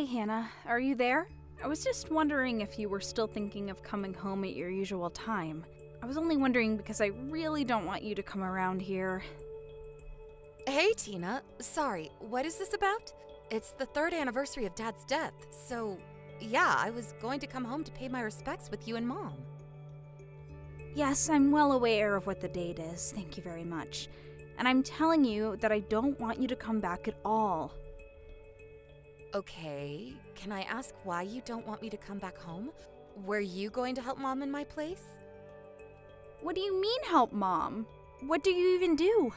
Hey, Hannah, are you there? I was just wondering if you were still thinking of coming home at your usual time. I was only wondering because I really don't want you to come around here. Hey, Tina. Sorry, what is this about? It's the 3rd anniversary of Dad's death, so yeah, I was going to come home to pay my respects with you and Mom. Yes, I'm well aware of what the date is, thank you very much. And I'm telling you that I don't want you to come back at all. Okay, can I ask why you don't want me to come back home? Were you going to help Mom in my place? What do you mean, help Mom? What do you even do?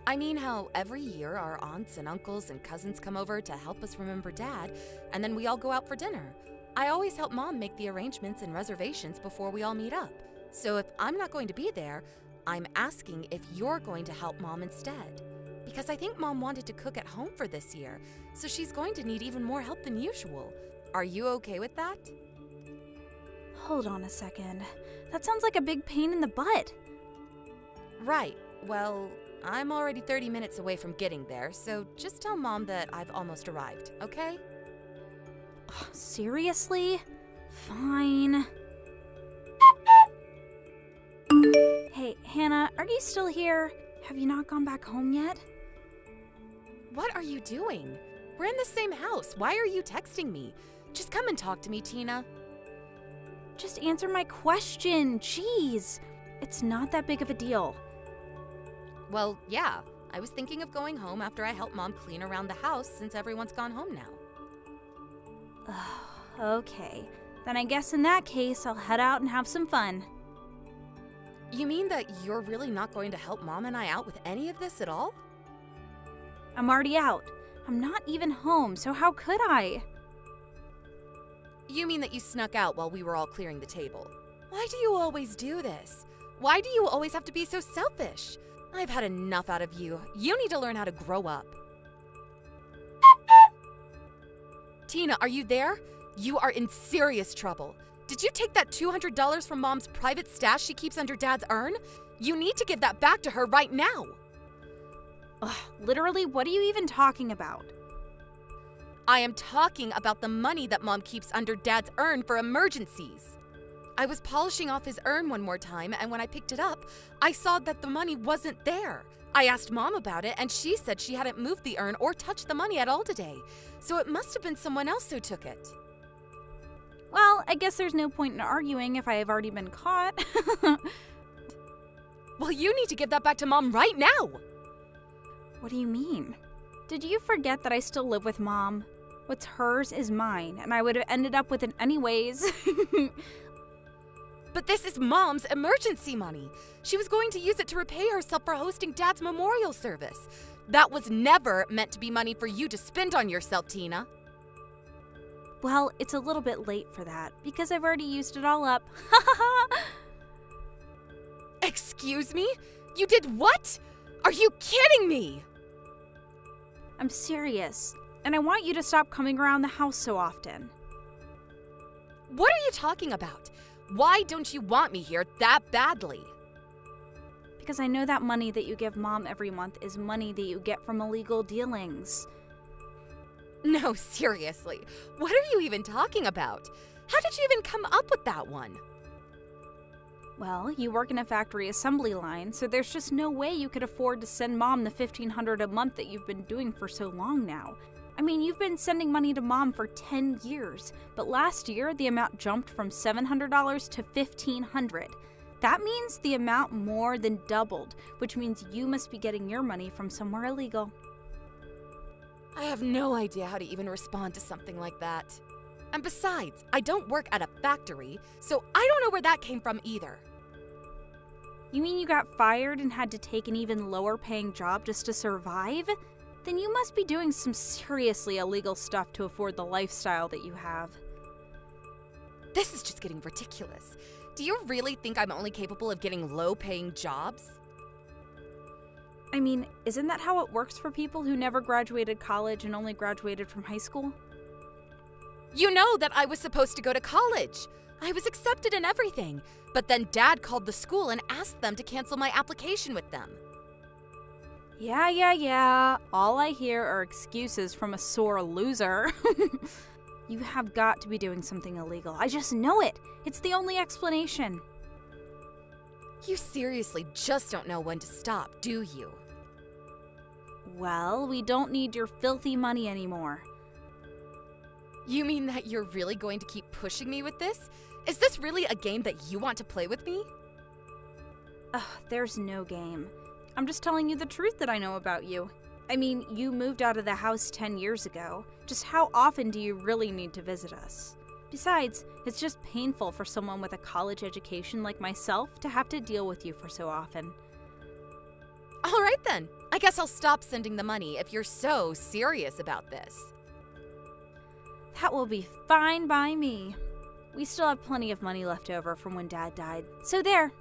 I mean how every year our aunts and uncles and cousins come over to help us remember Dad, and then we all go out for dinner. I always help Mom make the arrangements and reservations before we all meet up. So if I'm not going to be there, I'm asking if you're going to help Mom instead. Because I think Mom wanted to cook at home for this year, so she's going to need even more help than usual. Are you okay with that? Hold on a second. That sounds like a big pain in the butt. Right. Well, I'm already 30 minutes away from getting there, so just tell Mom that I've almost arrived, okay? Seriously? Fine. Hey, Hannah, are you still here? Have you not gone back home yet? What are you doing? We're in the same house. Why are you texting me? Just come and talk to me, Tina. Just answer my question. Jeez. It's not that big of a deal. Well, yeah. I was thinking of going home after I helped Mom clean around the house since everyone's gone home now. Okay. Then I guess in that case, I'll head out and have some fun. You mean that you're really not going to help Mom and I out with any of this at all? I'm already out. I'm not even home, so how could I? You mean that you snuck out while we were all clearing the table? Why do you always do this? Why do you always have to be so selfish? I've had enough out of you. You need to learn how to grow up. Tina, are you there? You are in serious trouble. Did you take that $200 from Mom's private stash she keeps under Dad's urn? You need to give that back to her right now. Ugh, literally, what are you even talking about? I am talking about the money that Mom keeps under Dad's urn for emergencies. I was polishing off his urn one more time, and when I picked it up, I saw that the money wasn't there. I asked Mom about it, and she said she hadn't moved the urn or touched the money at all today, so it must have been someone else who took it. Well, I guess there's no point in arguing if I have already been caught. Well, you need to give that back to Mom right now! What do you mean? Did you forget that I still live with Mom? What's hers is mine, and I would have ended up with it anyways. But this is Mom's emergency money. She was going to use it to repay herself for hosting Dad's memorial service. That was never meant to be money for you to spend on yourself, Tina. Well, it's a little bit late for that, because I've already used it all up. Excuse me? You did what? Are you kidding me? I'm serious, and I want you to stop coming around the house so often. What are you talking about? Why don't you want me here that badly? Because I know that money that you give Mom every month is money that you get from illegal dealings. No, seriously. What are you even talking about? How did you even come up with that one? Well, you work in a factory assembly line, so there's just no way you could afford to send Mom the $1,500 a month that you've been doing for so long now. I mean, you've been sending money to Mom for 10 years, but last year the amount jumped from $700 to $1,500. That means the amount more than doubled, which means you must be getting your money from somewhere illegal. I have no idea how to even respond to something like that. And besides, I don't work at a factory, so I don't know where that came from either. You mean you got fired and had to take an even lower paying job just to survive? Then you must be doing some seriously illegal stuff to afford the lifestyle that you have. This is just getting ridiculous. Do you really think I'm only capable of getting low-paying jobs? I mean, isn't that how it works for people who never graduated college and only graduated from high school? You know that I was supposed to go to college. I was accepted and everything, but then Dad called the school and asked them to cancel my application with them. Yeah. All I hear are excuses from a sore loser. You have got to be doing something illegal. I just know it. It's the only explanation. You seriously just don't know when to stop, do you? Well, we don't need your filthy money anymore. You mean that you're really going to keep pushing me with this? Is this really a game that you want to play with me? Ugh, there's no game. I'm just telling you the truth that I know about you. I mean, you moved out of the house 10 years ago. Just how often do you really need to visit us? Besides, it's just painful for someone with a college education like myself to have to deal with you for so often. All right then. I guess I'll stop sending the money if you're so serious about this. That will be fine by me. We still have plenty of money left over from when Dad died. So there.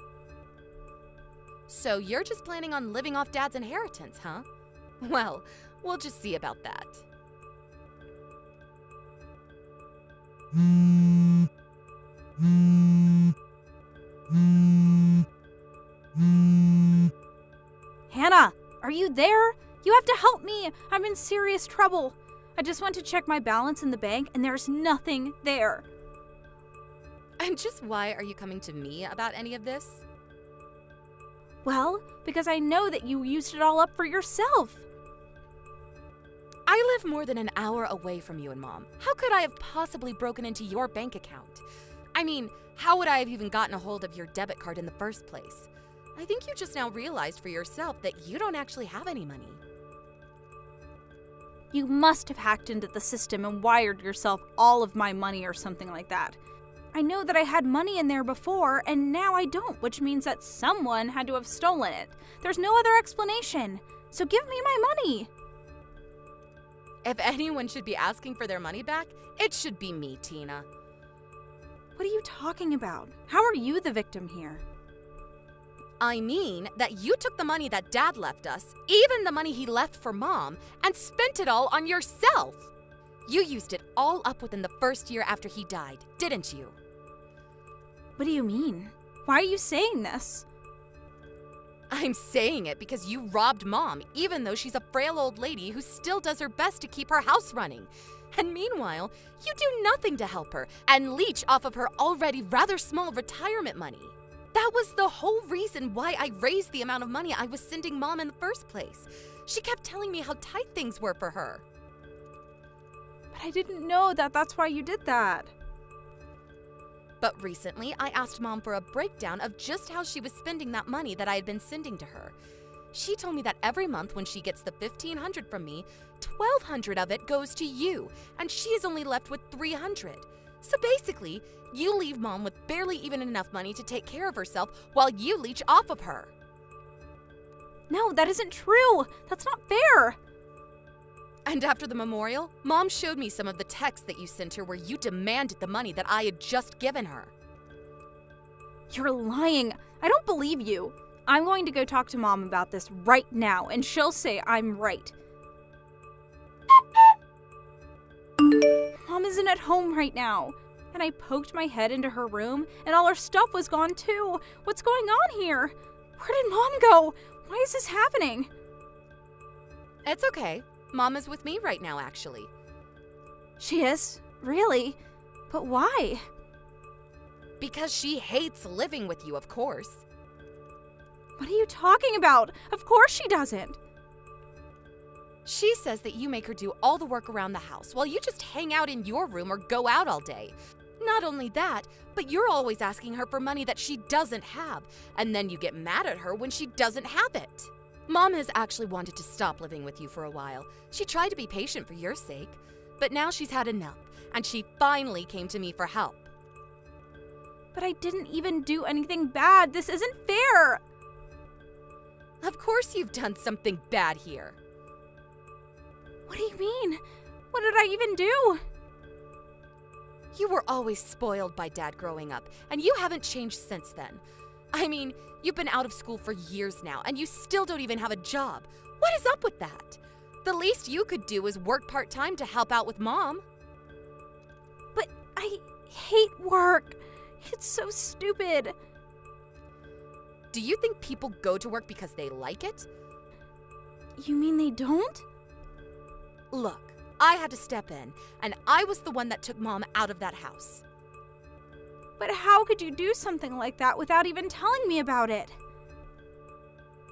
So you're just planning on living off Dad's inheritance, huh? Well, we'll just see about that. Hannah, are you there? You have to help me. I'm in serious trouble. I just went to check my balance in the bank and there's nothing there. And just why are you coming to me about any of this? Well, because I know that you used it all up for yourself. I live more than an hour away from you and Mom. How could I have possibly broken into your bank account? I mean, how would I have even gotten a hold of your debit card in the first place? I think you just now realized for yourself that you don't actually have any money. You must have hacked into the system and wired yourself all of my money or something like that. I know that I had money in there before, and now I don't, which means that someone had to have stolen it. There's no other explanation. So give me my money. If anyone should be asking for their money back, it should be me, Tina. What are you talking about? How are you the victim here? I mean that you took the money that Dad left us, even the money he left for Mom, and spent it all on yourself. You used it all up within the first year after he died, didn't you? What do you mean? Why are you saying this? I'm saying it because you robbed Mom, even though she's a frail old lady who still does her best to keep her house running. And meanwhile, you do nothing to help her and leech off of her already rather small retirement money. That was the whole reason why I raised the amount of money I was sending Mom in the first place. She kept telling me how tight things were for her. But I didn't know that that's why you did that. But recently, I asked Mom for a breakdown of just how she was spending that money that I had been sending to her. She told me that every month when she gets the $1,500 from me, $1,200 of it goes to you, and she is only left with $300. So basically, you leave Mom with barely even enough money to take care of herself while you leech off of her. No, that isn't true. That's not fair. And after the memorial, Mom showed me some of the texts that you sent her where you demanded the money that I had just given her. You're lying. I don't believe you. I'm going to go talk to Mom about this right now, and she'll say I'm right. Mom isn't at home right now. And I poked my head into her room, and all her stuff was gone too. What's going on here? Where did Mom go? Why is this happening? It's okay. Mom is with me right now, actually. She is? Really? But why? Because she hates living with you, of course. What are you talking about? Of course she doesn't. She says that you make her do all the work around the house while you just hang out in your room or go out all day. Not only that, but you're always asking her for money that she doesn't have, and then you get mad at her when she doesn't have it. Mom has actually wanted to stop living with you for a while. She tried to be patient for your sake, but now she's had enough, and she finally came to me for help. But I didn't even do anything bad. This isn't fair. Of course you've done something bad here. What do you mean? What did I even do? You were always spoiled by Dad growing up, and you haven't changed since then. I mean, you've been out of school for years now, and you still don't even have a job. What is up with that? The least you could do is work part-time to help out with Mom. But I hate work. It's so stupid. Do you think people go to work because they like it? You mean they don't? Look, I had to step in, and I was the one that took Mom out of that house. But how could you do something like that without even telling me about it?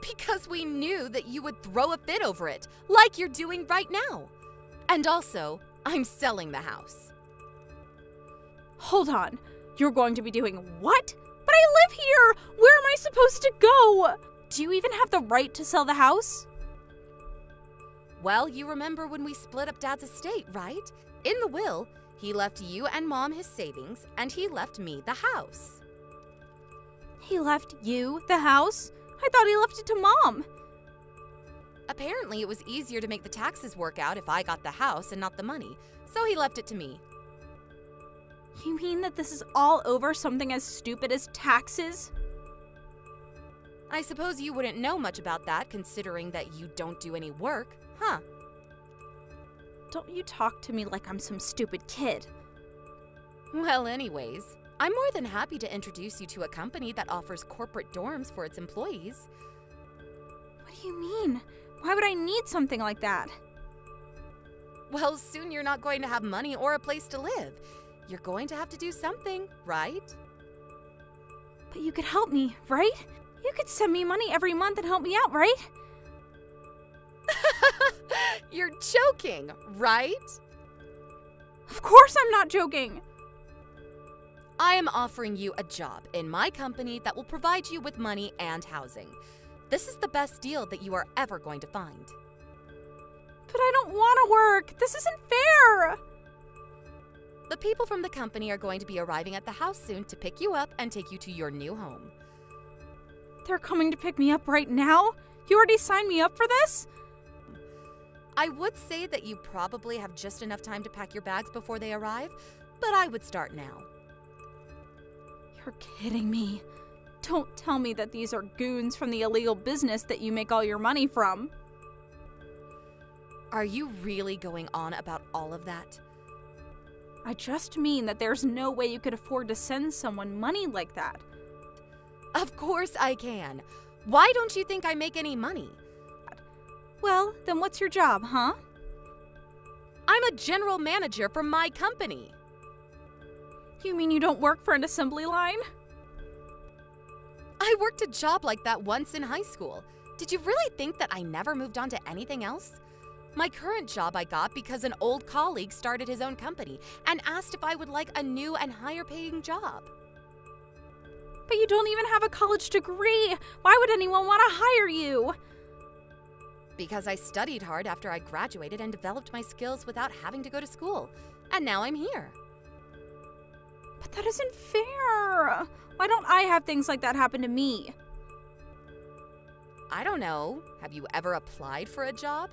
Because we knew that you would throw a fit over it, like you're doing right now. And also, I'm selling the house. Hold on. You're going to be doing what? But I live here! Where am I supposed to go? Do you even have the right to sell the house? Well, you remember when we split up Dad's estate, right? In the will, he left you and Mom his savings, and he left me the house. He left you the house? I thought he left it to Mom. Apparently, it was easier to make the taxes work out if I got the house and not the money, so he left it to me. You mean that this is all over something as stupid as taxes? I suppose you wouldn't know much about that, considering that you don't do any work, huh? Don't you talk to me like I'm some stupid kid. Well, anyways, I'm more than happy to introduce you to a company that offers corporate dorms for its employees. What do you mean? Why would I need something like that? Well, soon you're not going to have money or a place to live. You're going to have to do something, right? But you could help me, right? You could send me money every month and help me out, right? You're joking, right? Of course I'm not joking. I am offering you a job in my company that will provide you with money and housing. This is the best deal that you are ever going to find. But I don't want to work. This isn't fair. The people from the company are going to be arriving at the house soon to pick you up and take you to your new home. They're coming to pick me up right now? You already signed me up for this? I would say that you probably have just enough time to pack your bags before they arrive, but I would start now. You're kidding me. Don't tell me that these are goons from the illegal business that you make all your money from. Are you really going on about all of that? I just mean that there's no way you could afford to send someone money like that. Of course I can. Why don't you think I make any money? Well, then what's your job, huh? I'm a general manager for my company. You mean you don't work for an assembly line? I worked a job like that once in high school. Did you really think that I never moved on to anything else? My current job I got because an old colleague started his own company and asked if I would like a new and higher paying job. But you don't even have a college degree. Why would anyone want to hire you? Because I studied hard after I graduated and developed my skills without having to go to school. And now I'm here. But that isn't fair. Why don't I have things like that happen to me? I don't know. Have you ever applied for a job?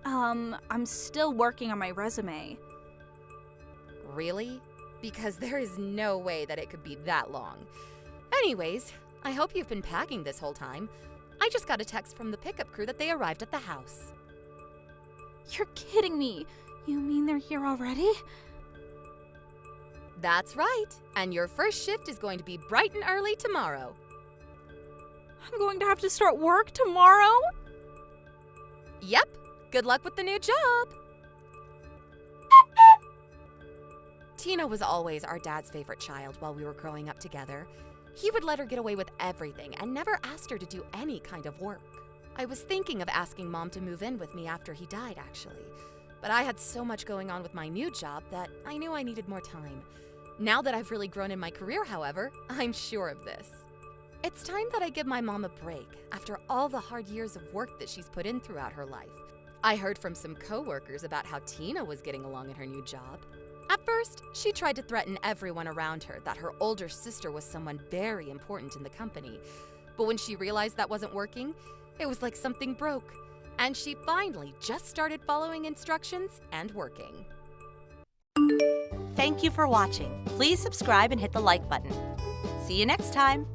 I'm still working on my resume. Really? Because there is no way that it could be that long. Anyways, I hope you've been packing this whole time. I just got a text from the pickup crew that they arrived at the house. You're kidding me. You mean they're here already? That's right. And your first shift is going to be bright and early tomorrow. I'm going to have to start work tomorrow? Yep. Good luck with the new job. Tina was always our dad's favorite child while we were growing up together. He would let her get away with everything and never asked her to do any kind of work. I was thinking of asking Mom to move in with me after he died, actually. But I had so much going on with my new job that I knew I needed more time. Now that I've really grown in my career, however, I'm sure of this. It's time that I give my mom a break after all the hard years of work that she's put in throughout her life. I heard from some coworkers about how Tina was getting along in her new job. At first, she tried to threaten everyone around her that her older sister was someone very important in the company. But when she realized that wasn't working, it was like something broke. And she finally just started following instructions and working. Thank you for watching. Please subscribe and hit the like button. See you next time.